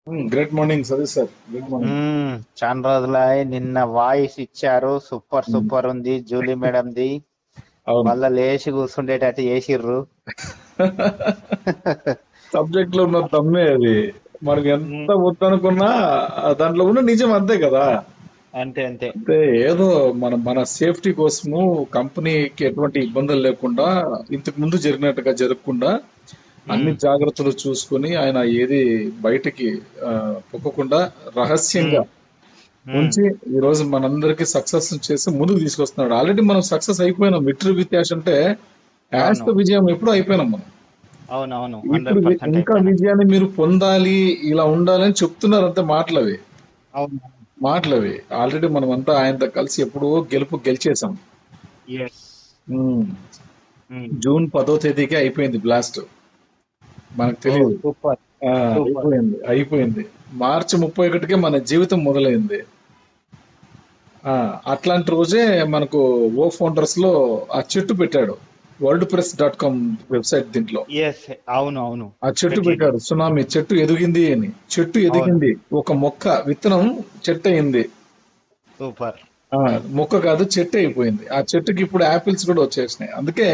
Great morning Satish sir. Good morning. చాలా రోజులాయి. నిన్న voice ఇచ్చారు, సూపర్ సూపర్ ఉంది జూలీ మేడంది. అవును. మళ్ళా లేచి కూర్చుండేటట్టు చేసిర్రు. సబ్జెక్ట్ లో ఉన్న తమ్మే అది. మనకి ఎంత ఉమ్, వద్దనుకున్నా దాంట్లో ఉన్న నిజం అంతే కదా. అంతే అంతే. అంటే ఏదో మన సేఫ్టీ కోసము కంపెనీకి ఎటువంటి ఇబ్బందులు లేకుండా ఇంతకు ముందు జరిగినట్టుగా జరగకుండా అన్ని ఉమ్, జాగ్రత్తలు చూసుకొని ఆయన ఏది బయటికి ఆ, పొక్కకుండా రహస్యంగా ఉమ్, ఉమ్, ఉంచి ఈ రోజు మనందరికి సక్సెస్ చేసి ముందుకు తీసుకొస్తున్నాడు. ఆల్రెడీ మనం సక్సెస్ అయిపోయినాం. విక్టరీ విత్ యాష్ అంటే యాష్ అవును తో విజయం ఎప్పుడూ అయిపోయినాం మనం. అవును అవును ఇప్పుడు 100% ఇంకా అయిపోయినాం. విజయాన్ని మీరు పొందాలి, ఇలా ఉండాలని చెప్తున్నారు అంతే. మాటలవి అవును. మాటలవి ఆల్రెడీ మనం అంతా ఆయనతో కలిసి ఎప్పుడో గెలిచేసాం. ఎస్. ఉమ్. జూన్ 10వ తేదీకే అయిపోయింది బ్లాస్ట్. మనకు ఓ తెలియదు. Super super. అయిపోయింది. మార్చి 31కే మన జీవితం మొదలైంది. అట్లాంటి రోజే మనకు ఓ ఫౌండర్స్ లో ఆ చెట్టు పెట్టాడు. wordpress.com website. దీంట్లో ఎస్. అవును అవును. ఆ చెట్టు పెట్టిండు. పెట్టాడు. సునామీ చెట్టు ఎదిగింది అని. చెట్టు అవును. ఎదిగింది. ఒక మొక్క విత్తనం చెట్టు అయింది. సూపర్. ఆ మొక్క కాదు, చెట్టు అయిపోయింది. ఆ చెట్టుకి ఇప్పుడు యాపిల్స్ కూడా వచ్చేసినాయి. అందుకే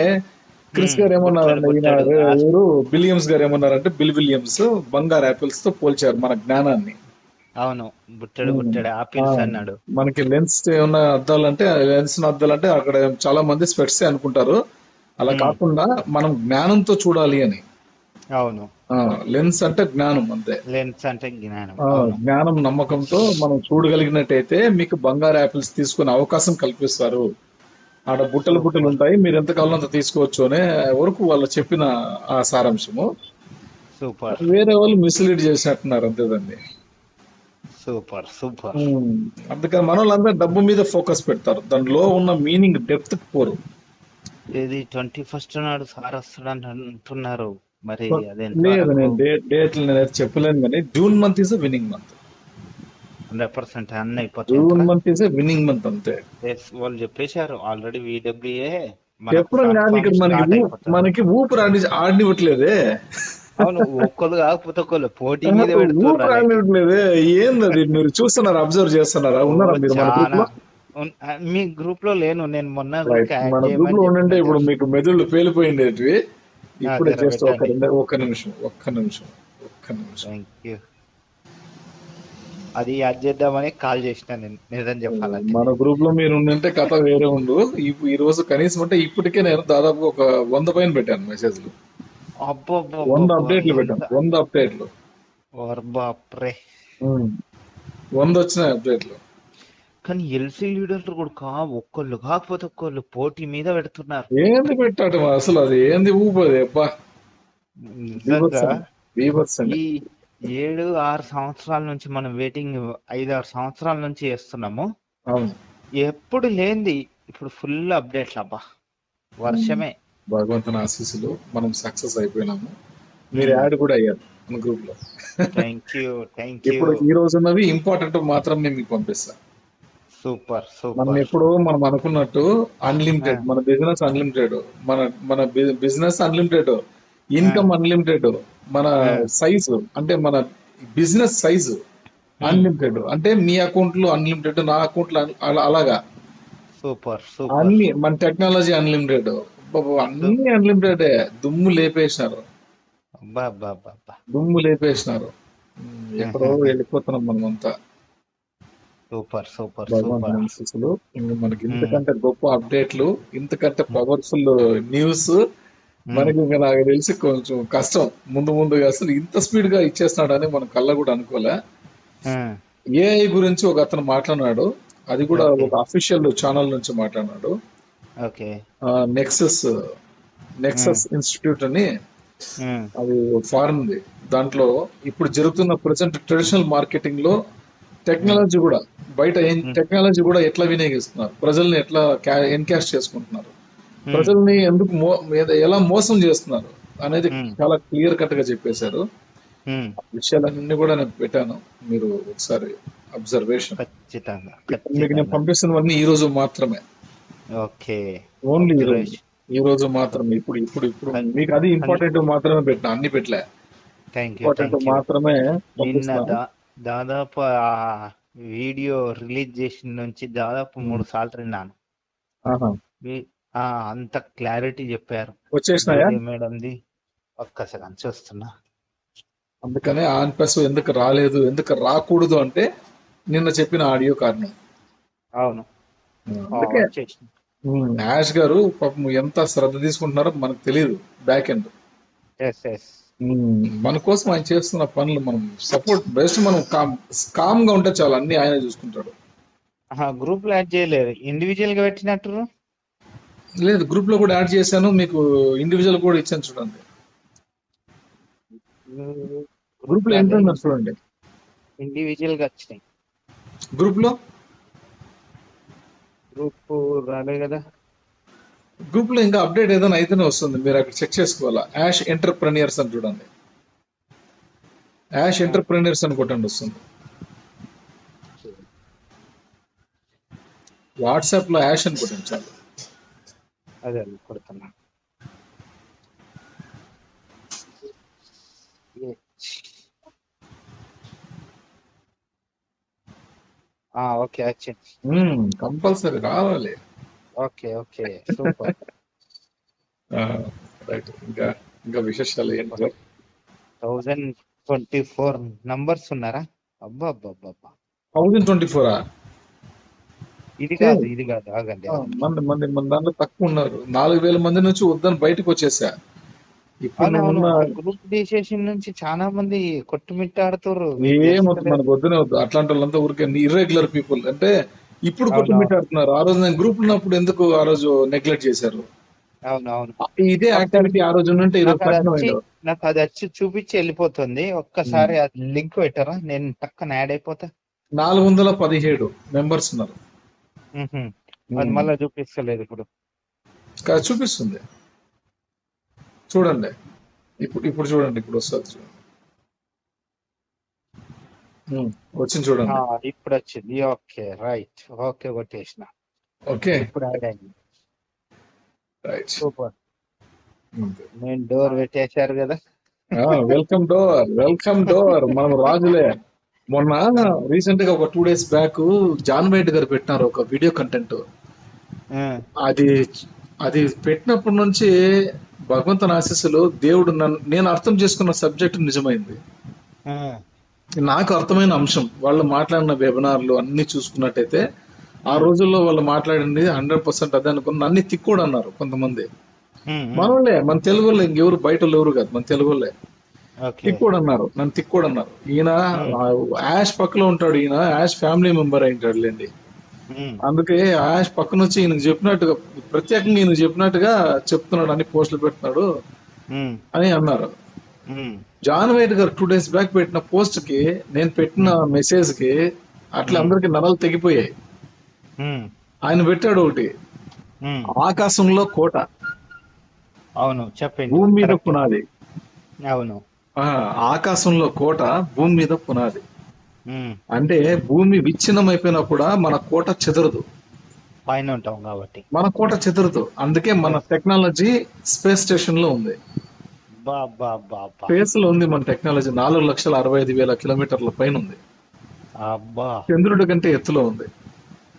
క్రిస్ గారు బుట్టడు ఏమన్నారంటే, ఈయన బుట్టడు ఎవరు విలియమ్స్ గారు ఏమన్నారంటే, బిల్ విలియమ్స్ బంగారు యాపిల్స్ తో పోల్చారు మన జ్ఞానాన్ని. అవును. బుట్టడు ఉమ్. బుట్టడు ఆ, ఆపిల్స్ అన్నాడు. మనకి లెన్స్ ఏమన్నా అద్దాలంటే అక్కడ చాలా మంది స్పెట్స్ అనుకుంటారు. అలా ఉమ్, కాకుండా మనం జ్ఞానంతో చూడాలి అని. అవును. లెన్స్ అంటే జ్ఞానం అంతే. లెన్స్ అంటే జ్ఞానం. అవును. జ్ఞానం నమ్మకంతో మనం చూడగలిగినట్టయితే మీకు బంగారు యాపిల్స్ తీసుకునే అవకాశం కల్పిస్తారు. ఆడ బుట్టలు బుట్టలు సూపర్ ఉంటాయి, మీరు ఎంత కావాలో అంత తీసుకోవచ్చు అనే వరకు వాళ్ళు చెప్పిన ఆ సారాంశము. సూపర్ వేరే వాళ్ళు మిస్లీడ్ చేసినట్టున్నారు అంతేదండి. Super super. ఉమ్. అందుకని మన వాళ్ళందరూ డబ్బు మీద ఫోకస్ పెడతారు, దానిలో ఉన్న మీనింగ్ డెప్త్ కి పోరు. ఇది 21st నాడు సార్ వస్తాడని అంటున్నారు. మరి అది లేదు, ఎంతవరకు? నేను డేట్లు నేను చెప్పలేను, కానీ June month is winnowing month. 100% అన్ని అయిపోతాయి జూన్ అంటారా? మంత్ ఈస్ విన్నింగ్ మంత్ అంతే. ఎస్, వాళ్ళు చెప్పేశారు ఆల్రెడీ. విడబ్ల్యూఏ మనకు చెప్పడం కాదు, ప్లాట్ఫామ్ ఇక్కడ స్టార్ట్ అయిపోతుంది. మనకి ఊపిరి ఆడనివ్వట్లేదే. అవును. ఒక్కరు కాకపోతే ఒకళ్ళు పోటీ ఆహా, మీద పెడుతుర్రు ఊపిరి అలాంటి. ఆడనివ్వట్లేదే. ఏందది? మీరు చూస్తున్నారా? అబ్జర్వ్ చేస్తున్నారా? ఓ ఉన్నారా మీరు మన గ్రూప్ చాలా. లో? మీ గ్రూప్ లో లేను నేను. మొన్న రైట్. ఊరికే యాడ్ మన గ్రూప్ లో చేయమని ఉండంటే చెప్పిన ఇప్పుడు జస్ట్. మీకు మెదళ్ళు పేలిపోయిండేటివి. ఇప్పుడే జర జస్ట్ పెట్టండి. ఒక్క నిమిషం. ఒక్క నిమిషం. Thank you. అది యాడ్ చేద్దామని కాల్ చేసిన నేను, నిజం చెప్పాలంటే. మన గ్రూప్ లో మీరు ఉండంటే కథ వేరే ఉండు. ఈ రోజు కనీసం అంటే ఇప్పటికే నేను దాదాపు ఒక 100 పైన పెట్టాను మెసేజ్లు. 100 అబ్బబ్బబ్బబ్బా అప్డేట్లు ఎంత! పెట్టాను. 100 అప్డేట్లు. ఓర్ బాప్రే. ఉమ్. 100 వచ్చినాయి అప్డేట్లు. కానీ ఎల్సీ లీడర్లు కూడా ఒక్కళ్ళు కాకపోతే ఒక్కళ్ళు పోటీ మీద పెడుతున్నారు. ఏంది పెట్టాడు అసలు? అది ఏంది ఊపది అబ్బా. బీభత్సం నిజంగా. అండి. బీభత్సం ఈ అండి. 7-6 సంవత్సరాల నుంచి మనం వెయిటింగ్, 5-6 సంవత్సరాల నుంచి చేస్తున్నాము. అవును. ఎప్పుడు లేంది ఇప్పుడు ఫుల్ అప్డేట్లు అబ్బా. ఉమ్. వర్షమే. భగవంతుని ఆశీస్సులు, మనం సక్సెస్ అయిపోయినాము. మీరు యాడ్ కూడా అయ్యారు మన గ్రూప్ లో. Thank you thank you. ఇప్పుడు ఈ రోజు ఉన్నవి ఇంపార్టెంట్ మాత్రం నేను మీకు పంపిస్తా. సూపర్ మనం సూపర్. ఎప్పుడు మనం అనుకున్నట్టు అన్లిమిటెడ్, మన బిజినెస్ అన్లిమిటెడ్, మన మన బిజినెస్ అన్లిమిటెడ్, ఇన్కమ్ అన్లిమిటెడ్, మన సైజు అంటే మన బిజినెస్ సైజు అన్లిమిటెడ్. అంటే మీ అకౌంట్ లో అన్లిమిటెడ్, నా అకౌంట్ లో అలాగా సూపర్ సూపర్. అన్ని. మన టెక్నాలజీ అన్లిమిటెడ్. అన్ని అన్లిమిటెడ్. దుమ్ము లేపేసినారు. అబ్బా అబ్బా అబ్బా అబ్బా. దుమ్ము లేపేసినారు. ఎక్కడో వెళ్ళిపోతున్నాం మనమంతా. సూపర్ సూపర్ భగవంతుని సూపర్. ఆశీస్సులు. ఇంక మనకి ఇంతకంటే గొప్ప అప్డేట్లు, ఇంతకంటే పవర్ఫుల్ న్యూస్ మనకి ఇంకా నాకు తెలిసి కొంచెం కష్టం. ముందు ముందుగా అసలు ఇంత స్పీడ్ గా ఇచ్చేస్తున్నాడని మనం కళ్ళ కూడా అనుకోలే. ఏఐ గురించి ఒక అతను మాట్లాడినాడు. అది కూడా ఓకే ఒక అఫీషియల్ ఛానల్ నుంచి మాట్లాడినాడు. ఓకే. నెక్సస్ నెక్సస్ ఇన్స్టిట్యూట్ అని, అది ఫారెన్ది. దాంట్లో ఇప్పుడు జరుగుతున్న ప్రజెంట్ ట్రెడిషనల్ మార్కెటింగ్ లో టెక్నాలజీ కూడా, బయట టెక్నాలజీ కూడా ఎట్లా వినియోగిస్తున్నారు, ప్రజల్ని ఎట్లా ఎన్కాష్ చేసుకుంటున్నారు, ప్రజల్ని ఎందుకు ఎలా మోసం చేస్తున్నారు అనేది చాలా క్లియర్ కట్ గా చెప్పేశారు. ఆ విషయాలన్నీ కూడా నేను పెట్టాను, మీరు ఒకసారి అబ్జర్వేషన్. ఖచ్చితంగా ఇప్పుడు మీకు నేను ఖచ్చితంగా. పంపిస్తున్నవన్నీ ఈ రోజు మాత్రమే. ఓకే. Only observation. ఈ రోజు మాత్రమే. ఇప్పుడు ఇప్పుడు ఇప్పుడు మీకు అది ఇంపార్టెంట్ మాత్రమే పెట్టినా, అన్ని పెట్టలే. Thank you important thank you. మాత్రమే నిన్న పంపిస్తున్నాను. దాదాపు ఆ వీడియో రిలీజ్ చేసిన నుంచి దాదాపు 3 సార్లు విన్నాను. ఆహా. మీ- అంత క్లారిటీ చెప్పారు వచ్చేసినాయా? జూలీ మేడంది. ఒక్కసారి చూస్తున్నా. అందుకనే ఆన్ ప్లస్ ఎందుకు రాలేదు, ఎందుకు రాకూడదు అంటే నిన్న చెప్పిన ఆడియో కారణం. అవును, అందుకే వచ్చేసింది. యాష్ గారు పాపం ఎంత శ్రద్ధ తీసుకుంటున్నారో మనకు తెలియదు. Back end S S. మన కోసం ఆయన చేస్తున్న పనులు మనం సపోర్ట్ బెస్ట్. మనం కామ్ గా ఉంటే చాలు, అన్ని ఆయన చూసుకుంటాడు. గ్రూప్ లో యాడ్ చేయలేదు, ఇండివిజువల్ గా పెట్టినట్టు. లేదు, గ్రూప్ లో కూడా యాడ్ చేశాను, మీకు ఇండివిజువల్ కూడా ఇచ్చాను చూడండి. గ్రూప్ లో ఎంత చూడండి. ఇండివిజువల్ గా వచ్చినాయి. గ్రూప్ లో గ్రూప్ రాలే కదా. గ్రూప్ లో ఇంకా అప్డేట్ ఏదైనా అయితేనే వస్తుంది, మీరు అక్కడ చెక్ చేసుకోవాలా. యాష్ ఎంటర్ప్రెన్యూర్స్ అని చూడండి, యాష్ ఎంటర్ప్రెన్యూర్స్ అని కొట్టండి, వస్తుంది. వాట్సాప్ లో యాష్ అని కొట్టండి చాలు. అదే కొడుతున్నా. ఓకే వచ్చింది. కంపల్సరీ రావాలి. Okay okay super. రైట్. ఇంకా ఇంకా విశేషాలు ఏంటి సార్? 1024 నంబర్స్ ఉన్నారా? అబ్బా అబ్బా అబ్బా. 1024 ఇది కాదు ఇది కాదు, ఆగండి. మన దాంట్లో తక్కువ ఉన్నారు. 4000 మంది నుంచి వద్దని బయటకు వచ్చేసా. ఇప్పుడు అవునవును, నేనున్న గ్రూప్ డిసిషన్ నుంచి చాలా మంది కొట్టుమిట్టాడుతారు. ఏమొద్దు, మనకు వద్దునే వద్దు. అట్లాంటి వాళ్ళంతా ఊరికే ఇర్రెగ్యులర్ పీపుల్. అంటే ఇప్పుడు కొట్టుమిట్టాడుతున్నారు. ఆ రోజు నేను గ్రూప్ ఉన్నప్పుడు ఎందుకు ఆ రోజు నెగ్లెక్ట్ చేశారు? అవునవును. ఇదే యాక్టివిటీ ఆ రోజు ఉంటే ఈరోజు నాకు అది వచ్చి చూపించి వెళ్ళిపోతుంది. ఒక్కసారి అది లింక్ పెట్టారా, నేను టక్కన యాడ్ అయిపోతా. 417 మెంబర్స్ ఉన్నారు. అది మళ్ళీ చూపిస్తలేదు ఇప్పుడు. చూపిస్తుంది చూడండి. ఇప్పుడు చూడండి, ఇప్పుడు వస్తుంది చూడండి. వచ్చింది చూడండి. ఇప్పుడు వచ్చింది. Okay right. ఓకే కొట్టేసిన. ఓకే ఇప్పుడు యాడ్ అయింది. రైట్. సూపర్. నేను డోర్ పెట్టేశారు కదా. Welcome door, welcome door. మనం రాజులే. మొన్న రీసెంట్ గా ఒక 2 days బ్యాక్ జాన్ వైట్ గారు పెట్టినారు ఒక వీడియో కంటెంట్. అది అది పెట్టినప్పటి నుంచి భగవంతుని ఆశీస్సులు, దేవుడు నేను అర్థం చేసుకున్న సబ్జెక్ట్ నిజమైంది. నాకు అర్థమైన అంశం, వాళ్ళు మాట్లాడిన వెబినార్లు అన్ని చూసుకున్నట్టయితే ఆ రోజుల్లో వాళ్ళు మాట్లాడింది 100% అదే అనుకున్న. అన్ని తిక్కోడు అన్నారు కొంతమంది. మనోళ్ళే, మన తెలుగు వాళ్ళే, ఇంకెవరు బయట ఎవరు కాదు, మన తెలుగు వాళ్ళే తిక్కోడు అన్నారు. నన్ను తిక్కోడు అన్నారు. ఈయన యాష్ పక్కలో ఉంటాడు, ఈయన యాష్ ఫ్యామిలీ మెంబర్ అయింటాడు లేండి. అందుకే యాష్ పక్కన వచ్చి ఈయనకు చెప్పినట్టుగా, ప్రత్యేకంగా ఈయన చెప్పినట్టుగా చెప్తున్నాడు, అన్ని పోస్టులు పెడుతున్నాడు అని అన్నారు. జాన్ వైట్ గారు 2 days బ్యాక్ పెట్టిన పోస్ట్ కి, నేను పెట్టిన మెసేజ్ కి అట్లా అందరికి నరాలు తెగిపోయాయి. ఆయన పెట్టాడు ఒకటి, ఆకాశంలో కోట, అవును చెప్పండి, భూమి మీద పునాది. అవును, ఆకాశంలో కోట, భూమి మీద పునాది. అంటే భూమి విచ్ఛిన్నం అయిపోయినా కూడా మన కోట చెదరదు, పైన ఉంటాం కాబట్టి మన కోట చెదరదు. అందుకే మన టెక్నాలజీ స్పేస్ స్టేషన్ లో ఉంది, స్పేస్ లో ఉంది మన టెక్నాలజీ. 4,65,000 కిలోమీటర్ల పైన ఉంది, చంద్రుడి కంటే ఎత్తులో ఉంది.